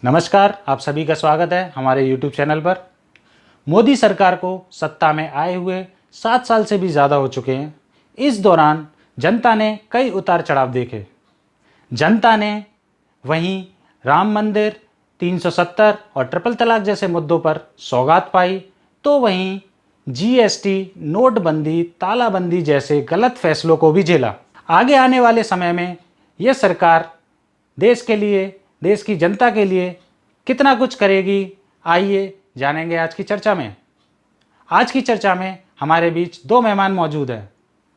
नमस्कार, आप सभी का स्वागत है हमारे YouTube चैनल पर। मोदी सरकार को सत्ता में आए हुए 7 साल से भी ज़्यादा हो चुके हैं। इस दौरान जनता ने कई उतार चढ़ाव देखे। जनता ने वहीं राम मंदिर, 370 और ट्रिपल तलाक जैसे मुद्दों पर सौगात पाई, तो वहीं जीएसटी, नोटबंदी, तालाबंदी जैसे गलत फैसलों को भी झेला। आगे आने वाले समय में ये सरकार देश के लिए, देश की जनता के लिए कितना कुछ करेगी, आइए जानेंगे आज की चर्चा में। आज की चर्चा में हमारे बीच 2 मेहमान मौजूद हैं।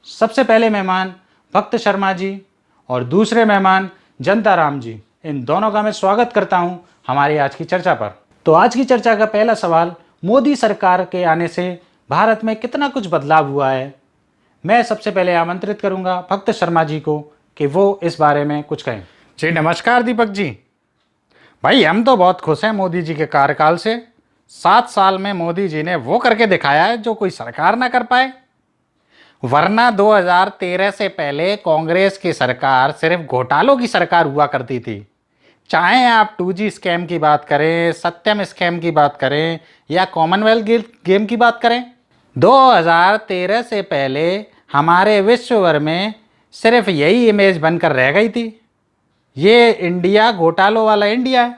सबसे पहले मेहमान भक्त शर्मा जी और दूसरे मेहमान जनता राम जी। इन दोनों का मैं स्वागत करता हूं हमारी आज की चर्चा पर। तो आज की चर्चा का पहला सवाल, मोदी सरकार के आने से भारत में कितना कुछ बदलाव हुआ है। मैं सबसे पहले आमंत्रित करूंगा भक्त शर्मा जी को कि वो इस बारे में कुछ कहें। जी नमस्कार दीपक जी। भाई हम तो बहुत खुश हैं मोदी जी के कार्यकाल से। 7 साल में मोदी जी ने वो करके दिखाया है जो कोई सरकार ना कर पाए। वरना 2013 से पहले कांग्रेस की सरकार सिर्फ घोटालों की सरकार हुआ करती थी। चाहे आप 2G स्कैम की बात करें, सत्यम स्कैम की बात करें या कॉमनवेल्थ गेम की बात करें, 2013 से पहले हमारे विश्व भर में सिर्फ यही इमेज बनकर रह गई थी, ये इंडिया घोटालों वाला इंडिया है।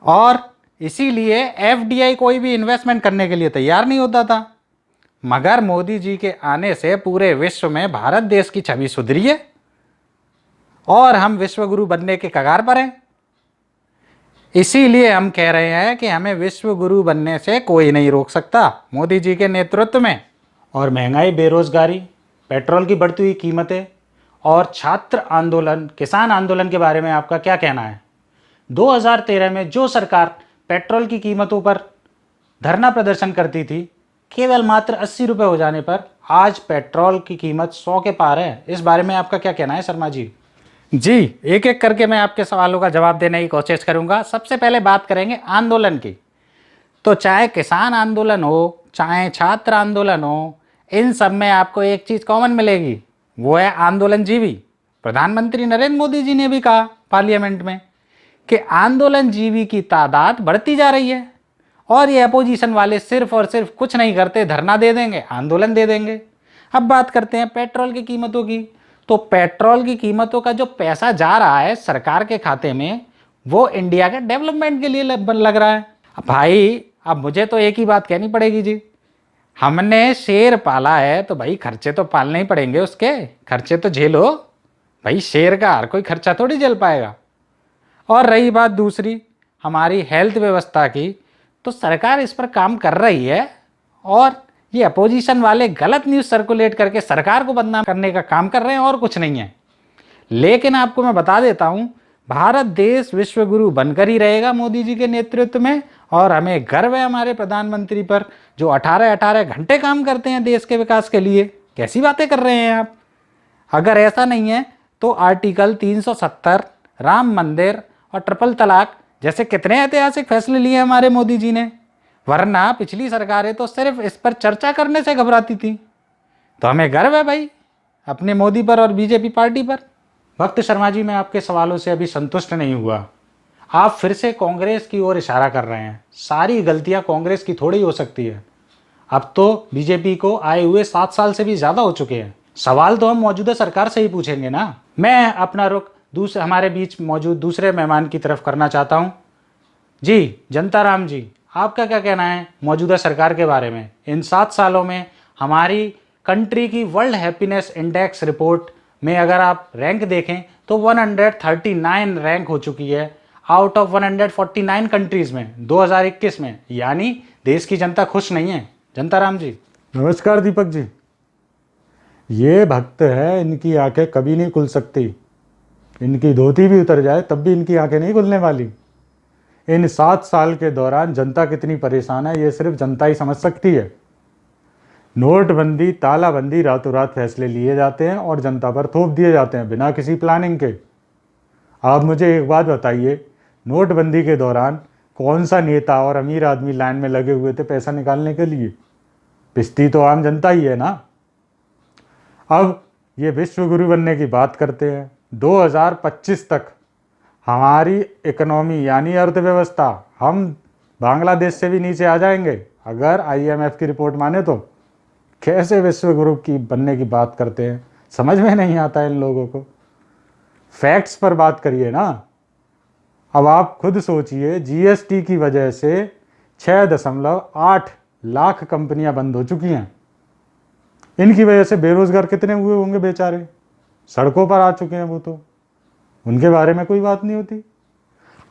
और इसीलिए एफडीआई कोई भी इन्वेस्टमेंट करने के लिए तैयार नहीं होता था। मगर मोदी जी के आने से पूरे विश्व में भारत देश की छवि सुधरी है और हम विश्व गुरु बनने के कगार पर हैं। इसीलिए हम कह रहे हैं कि हमें विश्व गुरु बनने से कोई नहीं रोक सकता मोदी जी के नेतृत्व में। और महंगाई, बेरोजगारी, पेट्रोल की बढ़ती हुई कीमतें और छात्र आंदोलन, किसान आंदोलन के बारे में आपका क्या कहना है। 2013 में जो सरकार पेट्रोल की कीमतों पर धरना प्रदर्शन करती थी, केवल मात्र 80 रुपये हो जाने पर आज पेट्रोल की कीमत 100 के पार है। इस बारे में आपका क्या कहना है शर्मा जी। जी, एक एक करके मैं आपके सवालों का जवाब देने की कोशिश करूंगा। सबसे पहले बात करेंगे आंदोलन की। तो चाहे किसान आंदोलन हो, चाहे छात्र आंदोलन हो, इन सब में आपको एक चीज़ कॉमन मिलेगी, वो है आंदोलन जीवी। प्रधानमंत्री नरेंद्र मोदी जी ने भी कहा पार्लियामेंट में कि आंदोलन जीवी की तादाद बढ़ती जा रही है और ये अपोजिशन वाले सिर्फ और सिर्फ कुछ नहीं करते, धरना दे देंगे, आंदोलन दे देंगे। अब बात करते हैं पेट्रोल की कीमतों की। तो पेट्रोल की कीमतों का जो पैसा जा रहा है सरकार के खाते में, वो इंडिया के डेवलपमेंट के लिए लग रहा है। भाई अब मुझे तो एक ही बात कहनी पड़ेगी जी, हमने शेर पाला है तो भाई खर्चे तो पालने ही पड़ेंगे, उसके खर्चे तो झेलो भाई। शेर का हर कोई खर्चा थोड़ी झेल पाएगा। और रही बात दूसरी हमारी हेल्थ व्यवस्था की, तो सरकार इस पर काम कर रही है और ये अपोजिशन वाले गलत न्यूज़ सर्कुलेट करके सरकार को बदनाम करने का काम कर रहे हैं और कुछ नहीं है। लेकिन आपको मैं बता देता हूँ, भारत देश विश्व गुरु बनकर ही रहेगा मोदी जी के नेतृत्व में। और हमें गर्व है हमारे प्रधानमंत्री पर, जो 18-18 घंटे काम करते हैं देश के विकास के लिए। कैसी बातें कर रहे हैं आप। अगर ऐसा नहीं है तो आर्टिकल 370, राम मंदिर और ट्रिपल तलाक जैसे कितने ऐतिहासिक फैसले लिए हमारे मोदी जी ने। वरना पिछली सरकारें तो सिर्फ इस पर चर्चा करने से घबराती थी। तो हमें गर्व है भाई अपने मोदी पर और बीजेपी पार्टी पर। भक्त शर्मा जी, मैं आपके सवालों से अभी संतुष्ट नहीं हुआ। आप फिर से कांग्रेस की ओर इशारा कर रहे हैं। सारी गलतियां कांग्रेस की थोड़ी हो सकती है। अब तो बीजेपी को आए हुए 7 साल से भी ज़्यादा हो चुके हैं। सवाल तो हम मौजूदा सरकार से ही पूछेंगे ना। मैं अपना रुख दूसरे हमारे बीच मौजूद दूसरे मेहमान की तरफ करना चाहता हूँ। जी जनता राम जी, आपका क्या कहना है मौजूदा सरकार के बारे में। इन 7 सालों में हमारी कंट्री की वर्ल्ड हैप्पीनेस इंडेक्स रिपोर्ट में अगर आप रैंक देखें तो 139 रैंक हो चुकी है आउट ऑफ 149 कंट्रीज़ में 2021 में। यानी देश की जनता खुश नहीं है। जनता राम जी। नमस्कार दीपक जी। ये भक्त है, इनकी आंखें कभी नहीं खुल सकती। इनकी धोती भी उतर जाए तब भी इनकी आंखें नहीं खुलने वाली। इन 7 साल के दौरान जनता कितनी परेशान है ये सिर्फ जनता ही समझ सकती है। नोटबंदी, तालाबंदी, रातों रात फैसले लिए जाते हैं और जनता पर थोप दिए जाते हैं बिना किसी प्लानिंग के। आप मुझे एक बात बताइए, नोटबंदी के दौरान कौन सा नेता और अमीर आदमी लाइन में लगे हुए थे पैसा निकालने के लिए। पिसती तो आम जनता ही है ना। अब ये विश्व गुरु बनने की बात करते हैं। 2025 तक हमारी इकोनॉमी यानी अर्थव्यवस्था, हम बांग्लादेश से भी नीचे आ जाएंगे अगर IMF की रिपोर्ट माने तो। कैसे विश्व गुरु की बनने की बात करते हैं, समझ में नहीं आता है इन लोगों को। फैक्ट्स पर बात करिए ना। अब आप खुद सोचिए, GST की वजह से 6.8 लाख कंपनियां बंद हो चुकी हैं। इनकी वजह से बेरोजगार कितने हुए होंगे बेचारे, सड़कों पर आ चुके हैं वो तो, उनके बारे में कोई बात नहीं होती।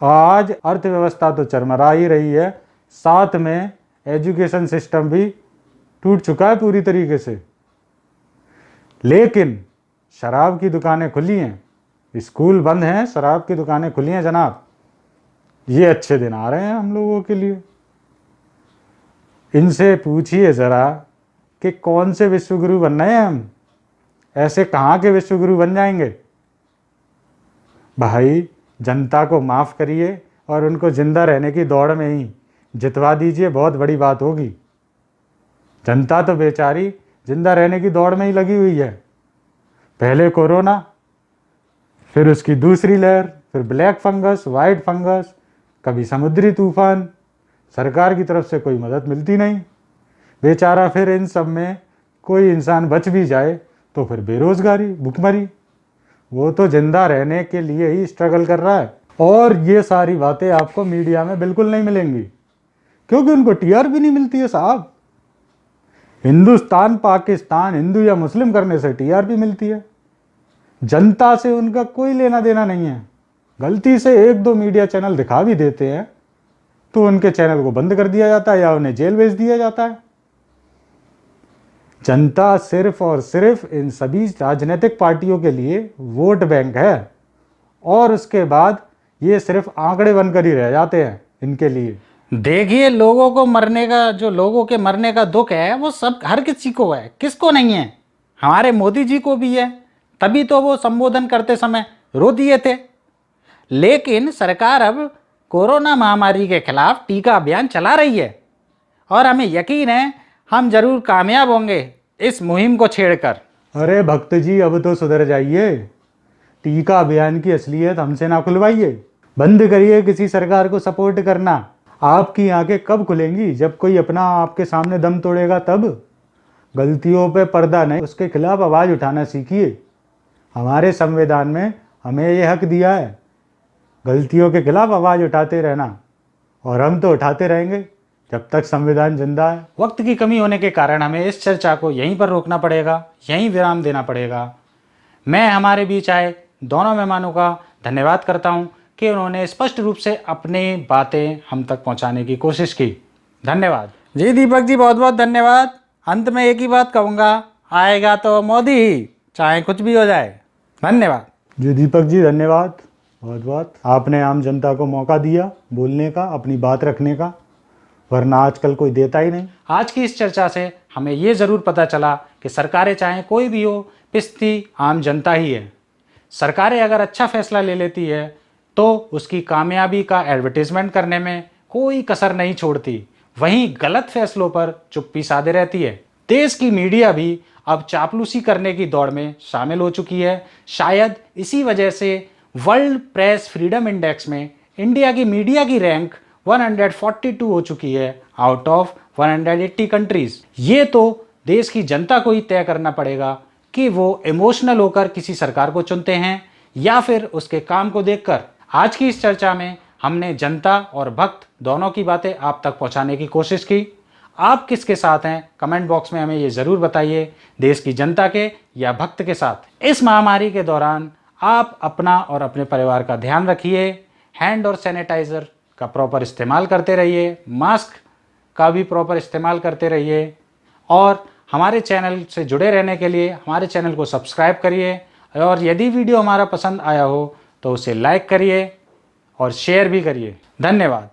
आज अर्थव्यवस्था तो चरमरा ही रही है, साथ में एजुकेशन सिस्टम भी टूट चुका है पूरी तरीके से। लेकिन शराब की दुकानें खुली हैं, स्कूल बंद हैं, शराब की दुकानें खुली हैं जनाब। ये अच्छे दिन आ रहे हैं हम लोगों के लिए। इनसे पूछिए ज़रा कि कौन से विश्वगुरु बनना है हम, ऐसे कहाँ के विश्वगुरु बन जाएंगे। भाई जनता को माफ़ करिए और उनको जिंदा रहने की दौड़ में ही जितवा दीजिए, बहुत बड़ी बात होगी। जनता तो बेचारी जिंदा रहने की दौड़ में ही लगी हुई है। पहले कोरोना, फिर उसकी दूसरी लहर, फिर ब्लैक फंगस, वाइट फंगस, कभी समुद्री तूफान, सरकार की तरफ से कोई मदद मिलती नहीं। बेचारा फिर इन सब में कोई इंसान बच भी जाए तो फिर बेरोजगारी, भुखमरी। वो तो जिंदा रहने के लिए ही स्ट्रगल कर रहा है। और ये सारी बातें आपको मीडिया में बिल्कुल नहीं मिलेंगी, क्योंकि उनको TRP नहीं मिलती है साहब। हिंदुस्तान पाकिस्तान, हिंदू या मुस्लिम करने से TRP मिलती है। जनता से उनका कोई लेना देना नहीं है। गलती से 1-2 मीडिया चैनल दिखा भी देते हैं तो उनके चैनल को बंद कर दिया जाता है या उन्हें जेल भेज दिया जाता है। जनता सिर्फ और सिर्फ इन सभी राजनीतिक पार्टियों के लिए वोट बैंक है, और उसके बाद ये सिर्फ आंकड़े बनकर ही रह जाते हैं इनके लिए। देखिए, लोगों को मरने का, जो लोगों के मरने का दुख है वो सब हर किसी को है, किसको नहीं है। हमारे मोदी जी को भी है, तभी तो वो संबोधन करते समय रो दिए थे। लेकिन सरकार अब कोरोना महामारी के खिलाफ टीका अभियान चला रही है और हमें यकीन है हम जरूर कामयाब होंगे इस मुहिम को छेड़कर। अरे भक्त जी, अब तो सुधर जाइए। टीका अभियान की असलियत हमसे ना खुलवाइए। बंद करिए किसी सरकार को सपोर्ट करना। आपकी आंखें कब खुलेंगी? जब कोई अपना आपके सामने दम तोड़ेगा तब। गलतियों पे पर्दा नहीं, उसके खिलाफ आवाज़ उठाना सीखिए। हमारे संविधान में हमें ये हक दिया है गलतियों के खिलाफ आवाज़ उठाते रहना, और हम तो उठाते रहेंगे जब तक संविधान जिंदा है। वक्त की कमी होने के कारण हमें इस चर्चा को यहीं पर रोकना पड़ेगा, यहीं विराम देना पड़ेगा। मैं हमारे बीच आए दोनों मेहमानों का धन्यवाद करता हूं कि उन्होंने स्पष्ट रूप से अपनी बातें हम तक पहुंचाने की कोशिश की। धन्यवाद। जी दीपक जी, बहुत बहुत धन्यवाद। अंत में एक ही बात कहूँगा, आएगा तो मोदी ही, चाहे कुछ भी हो जाए। धन्यवाद। जी दीपक जी, धन्यवाद बहुत बहुत। आपने आम जनता को मौका दिया बोलने का, अपनी बात रखने का, वरना आजकल कोई देता ही नहीं। आज की इस चर्चा से हमें ये ज़रूर पता चला कि सरकारें चाहे कोई भी हो, पिसती आम जनता ही है। सरकारें अगर अच्छा फैसला ले लेती है तो उसकी कामयाबी का एडवर्टीजमेंट करने में कोई कसर नहीं छोड़ती, वहीं गलत फैसलों पर चुप्पी साधे रहती है। देश की मीडिया भी अब चापलूसी करने की दौड़ में शामिल हो चुकी है। शायद इसी वजह से वर्ल्ड प्रेस फ्रीडम इंडेक्स में इंडिया की मीडिया की रैंक 142 हो चुकी है आउट ऑफ 180 कंट्रीज। ये तो देश की जनता को ही तय करना पड़ेगा कि वो इमोशनल होकर किसी सरकार को चुनते हैं या फिर उसके काम को देखकर। आज की इस चर्चा में हमने जनता और भक्त दोनों की बातें आप तक पहुंचाने की कोशिश की। आप किसके साथ हैं कमेंट बॉक्स में हमें ये ज़रूर बताइए, देश की जनता के या भक्त के साथ। इस महामारी के दौरान आप अपना और अपने परिवार का ध्यान रखिए, हैंड और सैनिटाइज़र का प्रॉपर इस्तेमाल करते रहिए, मास्क का भी प्रॉपर इस्तेमाल करते रहिए, और हमारे चैनल से जुड़े रहने के लिए हमारे चैनल को सब्सक्राइब करिए, और यदि वीडियो हमारा पसंद आया हो तो उसे लाइक करिए और शेयर भी करिए। धन्यवाद।